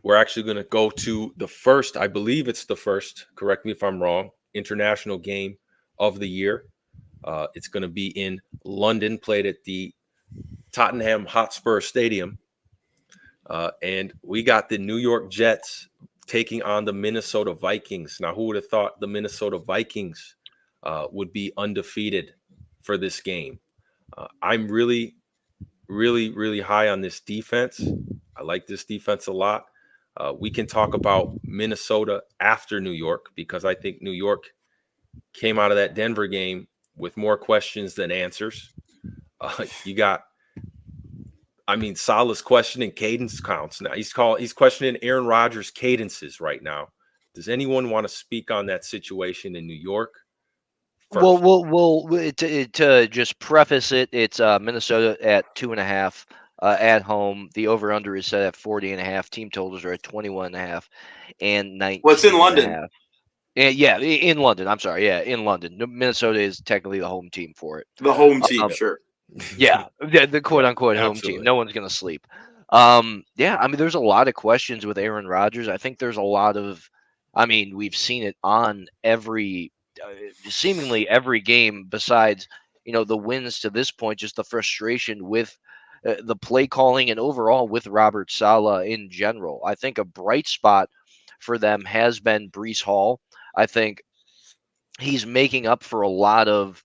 we're actually going to go to the first, I believe it's the first, correct me if I'm wrong, international game of the year. It's going to be in London, played at the Tottenham Hotspur Stadium. And we got the New York Jets taking on the Minnesota Vikings. Now, who would have thought the Minnesota Vikings would be undefeated for this game? I'm really, really, really high on this defense. I like this defense a lot. We can talk about Minnesota after New York because I think New York came out of that Denver game with more questions than answers. You got, I mean, Salah's questioning cadence counts now. He's questioning Aaron Rodgers' cadences right now. Does anyone want to speak on that situation in New York Well, first? to just preface it, it's Minnesota at 2.5 at home. The over/under is set at 40.5. Team totals are at 21.5 and What's in 19 and a London? half. And yeah, in London. I'm sorry. Yeah, in London. Minnesota is technically the home team for it. The home team, Um, sure. yeah, the quote Yeah, unquote home team. absolutely. No one's gonna sleep. Yeah, I mean, there's a lot of questions with Aaron Rodgers. I think there's a lot of, I mean, we've seen it on seemingly every game besides, the wins to this point. Just the frustration with the play calling and overall with Robert Saleh in general. I think a bright spot for them has been Brees Hall. I think he's making up for a lot of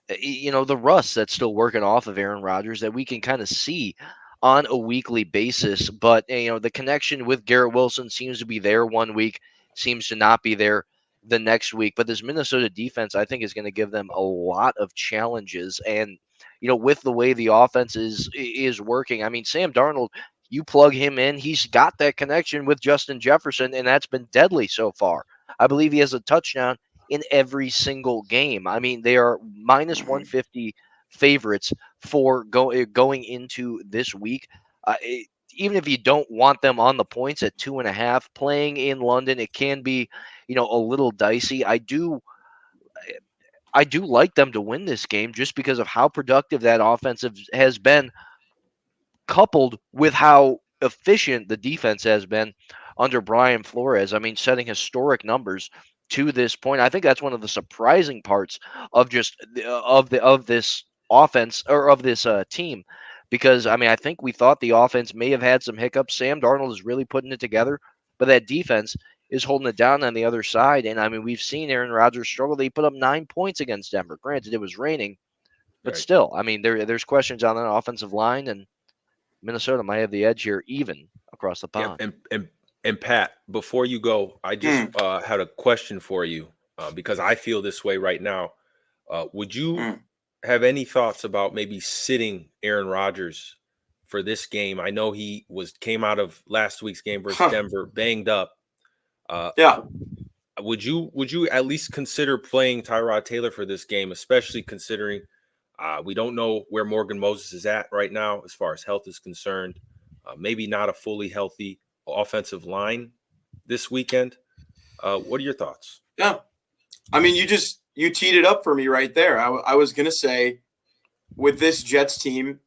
the rust that's still working off of Aaron Rodgers that we can kind of see on a weekly basis. But the connection with Garrett Wilson seems to be there one week, seems to not be there the next week. But this Minnesota defense, I think, is going to give them a lot of challenges. And with the way the offense is working, I mean, Sam Darnold. You plug him in, he's got that connection with Justin Jefferson, and that's been deadly so far. I believe he has a touchdown in every single game. I mean, they are minus Mhm. 150 favorites for going into this week. Even if you don't want them on the points at 2.5, playing in London, it can be, a little dicey. I do like them to win this game just because of how productive that offensive has been, coupled with how efficient the defense has been under Brian Flores. I mean, setting historic numbers to this point. I think that's one of the surprising parts of just of this offense or of this team, because I mean, I think we thought the offense may have had some hiccups. Sam Darnold is really putting it together, but that defense is holding it down on the other side. And I mean, we've seen Aaron Rodgers struggle. They put up 9 points against Denver. Granted, it was raining, but Right. still, I mean, there's questions on that offensive line, and Minnesota might have the edge here, even across the Yep. pond. And Pat, before you go, I just Hmm. had a question for you because I feel this way right now. Would you Hmm. have any thoughts about maybe sitting Aaron Rodgers for this game? I know he came out of last week's game versus Huh. Denver banged up. Uh, Yeah. would you at least consider playing Tyrod Taylor for this game, especially considering we don't know where Morgan Moses is at right now as far as health is concerned. Maybe not a fully healthy offensive line this weekend. What are your thoughts? Yeah. I mean, you teed it up for me right there. I was gonna say with this Jets team,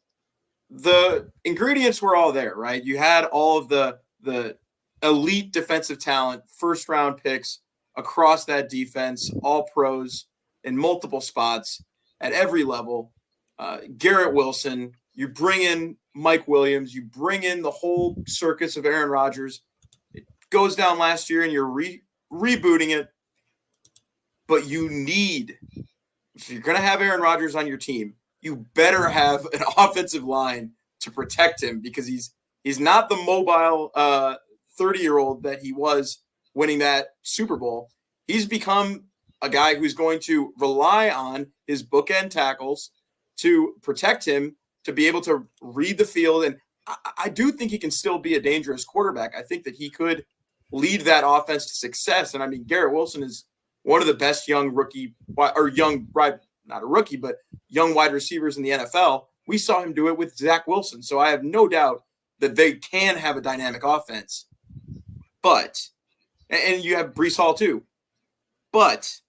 the ingredients were all there, right? You had all of the elite defensive talent, first round picks across that defense, all pros in multiple spots at every level. Garrett Wilson, you bring in Mike Williams, you bring in the whole circus of Aaron Rodgers. It goes down last year, and you're rebooting it. But you need, if you're going to have Aaron Rodgers on your team, you better have an offensive line to protect him, because he's not the mobile 30-year-old that he was winning that Super Bowl. He's become a guy who's going to rely on his bookend tackles to protect him, to be able to read the field. And I do think he can still be a dangerous quarterback. I think that he could lead that offense to success. And I mean, Garrett Wilson is one of the best young rookie or young, not a rookie, but young wide receivers in the NFL. We saw him do it with Zach Wilson. So I have no doubt that they can have a dynamic offense. But, and you have Brees Hall too. But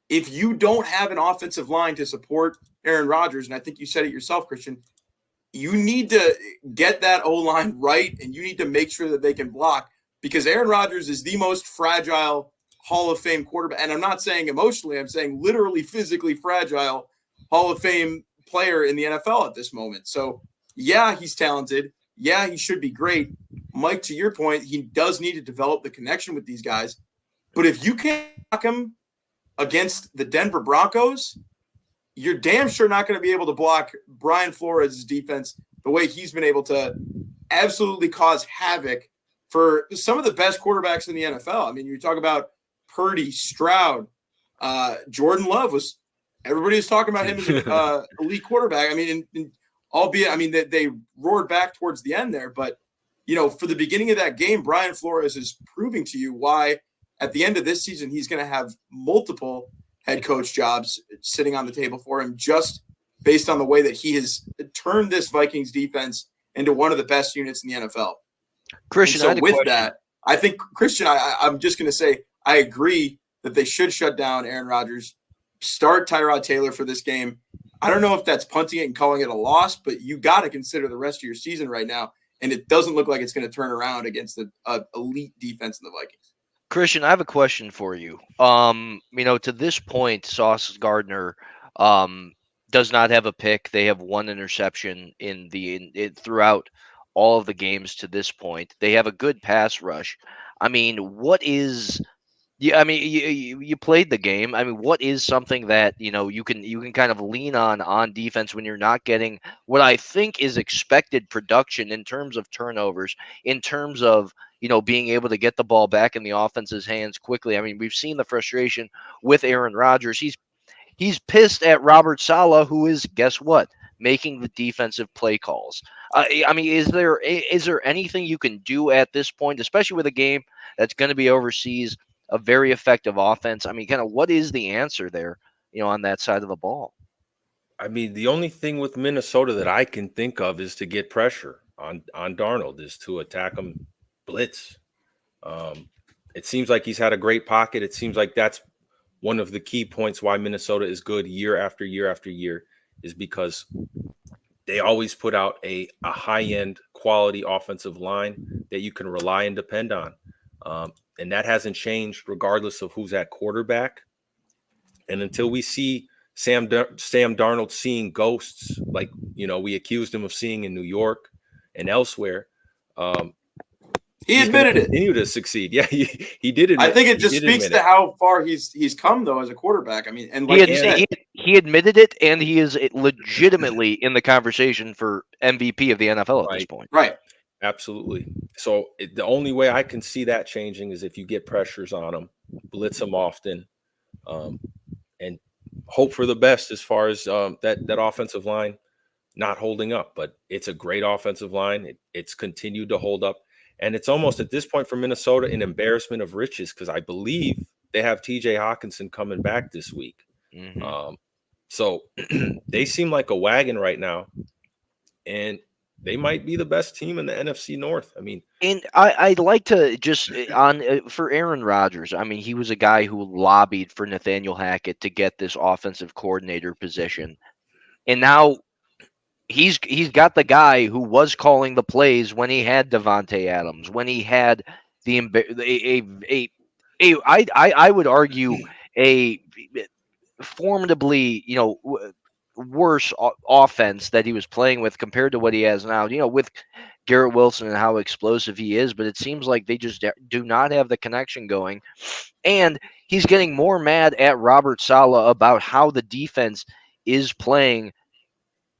if you don't have an offensive line to support Aaron Rodgers, and I think you said it yourself, Christian, you need to get that O-line right, and you need to make sure that they can block, because Aaron Rodgers is the most fragile Hall of Fame quarterback. And I'm not saying emotionally, I'm saying literally physically fragile Hall of Fame player in the NFL at this moment. So, yeah, he's talented. Yeah, he should be great. Mike, to your point, he does need to develop the connection with these guys. But if you can't block him against the Denver Broncos, you're damn sure not going to be able to block Brian Flores' defense the way he's been able to absolutely cause havoc for some of the best quarterbacks in the NFL. I mean, you talk about Purdy, Stroud, Jordan Love was – everybody was talking about him as an elite quarterback. I mean, albeit, I mean, they roared back towards the end there. But, for the beginning of that game, Brian Flores is proving to you why at the end of this season he's going to have multiple head coach jobs sitting on the table for him, just based on the way that he has turned this Vikings defense into one of the best units in the NFL. Christian, so with that, I think, Christian, I'm just going to say I agree that they should shut down Aaron Rodgers, start Tyrod Taylor for this game. I don't know if that's punting it and calling it a loss, but you got to consider the rest of your season right now, and it doesn't look like it's going to turn around against the elite defense in the Vikings. Christian, I have a question for you. To this point, Sauce Gardner does not have a pick. They have one interception throughout all of the games to this point. They have a good pass rush. I mean, what is yeah, I mean, you played the game. I mean, what is something that you can kind of lean on defense when you're not getting what I think is expected production in terms of turnovers, in terms of being able to get the ball back in the offense's hands quickly. I mean, we've seen the frustration with Aaron Rodgers. He's pissed at Robert Saleh, who is, guess what, making the defensive play calls. I mean, is there anything you can do at this point, especially with a game that's going to be overseas? A very effective offense. I mean, kind of what is the answer there, on that side of the ball? I mean, the only thing with Minnesota that I can think of is to get pressure on Darnold, is to attack him blitz. It seems like he's had a great pocket. It seems like that's one of the key points why Minnesota is good year after year after year, is because they always put out a high-end quality offensive line that you can rely and depend on. And that hasn't changed regardless of who's at quarterback. And until we see Sam Darnold seeing ghosts, like we accused him of seeing in New York and elsewhere, he admitted it. Continue to succeed. Yeah, he did admit. I think it just speaks to how far he's come though as a quarterback. I mean, and like he admitted it, and he is legitimately in the conversation for MVP of the NFL at this point. Right. Absolutely. So the only way I can see that changing is if you get pressures on them, blitz them often, and hope for the best as far as that offensive line not holding up. But it's a great offensive line. It's continued to hold up. And it's almost at this point for Minnesota an embarrassment of riches, because I believe they have TJ Hawkinson coming back this week. Mm-hmm. So they seem like a wagon right now. And they might be the best team in the NFC North. I mean, and I'd like to just for Aaron Rodgers. I mean, he was a guy who lobbied for Nathaniel Hackett to get this offensive coordinator position, and now he's got the guy who was calling the plays when he had Devontae Adams, when he had I would argue a formidably worse offense that he was playing with compared to what he has now, with Garrett Wilson and how explosive he is. But it seems like they just do not have the connection going. And he's getting more mad at Robert Saleh about how the defense is playing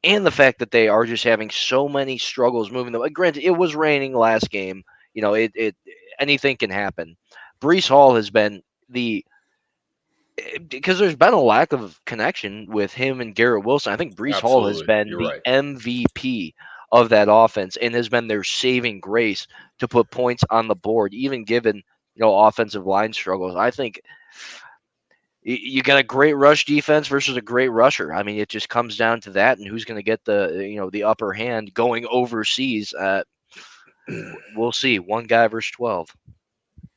and the fact that they are just having so many struggles moving them. Granted, it was raining last game. It anything can happen. Breece Hall has been because there's been a lack of connection with him and Garrett Wilson. I think Breece Hall has been You're the right. MVP of that offense and has been their saving grace to put points on the board, even given offensive line struggles. I think you got a great rush defense versus a great rusher. I mean, it just comes down to that, and who's going to get the upper hand going overseas. We'll see. One guy versus 12.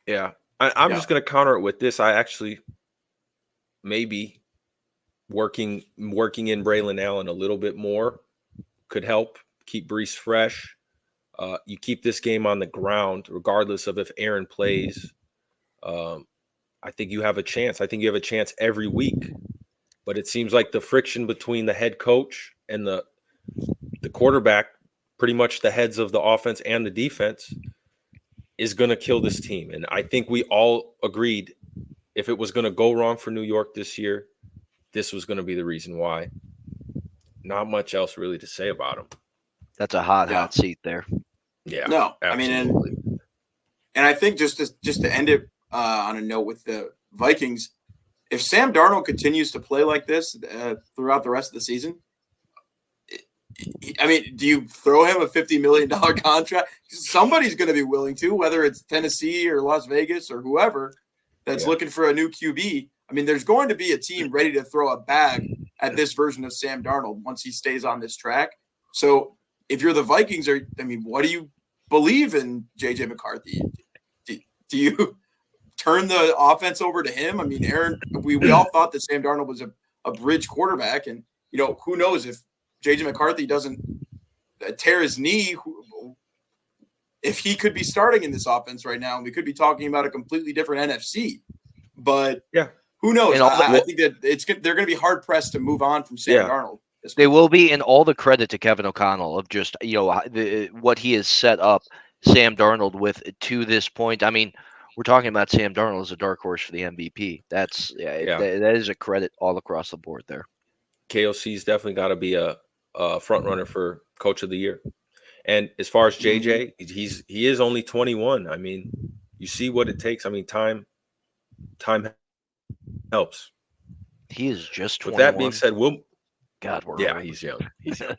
Yeah, I'm just going to counter it with this. I actually maybe working in Braylon Allen a little bit more could help keep Brees fresh. You keep this game on the ground, regardless of if Aaron plays. I think you have a chance. I think you have a chance every week. But it seems like the friction between the head coach and the quarterback, pretty much the heads of the offense and the defense, is going to kill this team. And I think we all agreed if it was going to go wrong for New York this year, this was going to be the reason why. Not much else really to say about them. That's a hot seat there. Yeah. No, absolutely. I mean, and I think just to end it on a note with the Vikings, if Sam Darnold continues to play like this throughout the rest of the season, I mean, do you throw him a $50 million contract? Somebody's going to be willing to, whether it's Tennessee or Las Vegas or whoever that's looking for a new QB. I mean, there's going to be a team ready to throw a bag at this version of Sam Darnold once he stays on this track. So if you're the Vikings, what do you believe in J.J. McCarthy? Do you turn the offense over to him? I mean, Aaron, we all thought that Sam Darnold was a bridge quarterback, and who knows if J.J. McCarthy doesn't tear his knee, if he could be starting in this offense right now, and we could be talking about a completely different NFC. But who knows? I think that they're going to be hard pressed to move on from Sam Darnold. They will be, and all the credit to Kevin O'Connell of just what he has set up Sam Darnold with to this point. I mean, we're talking about Sam Darnold as a dark horse for the MVP. That is a credit all across the board there. KOC's definitely got to be a front runner for Coach of the Year. And as far as JJ, he is only 21. I mean, you see what it takes. I mean, time helps. He is just 21. With that being said, God, he's young. He's young.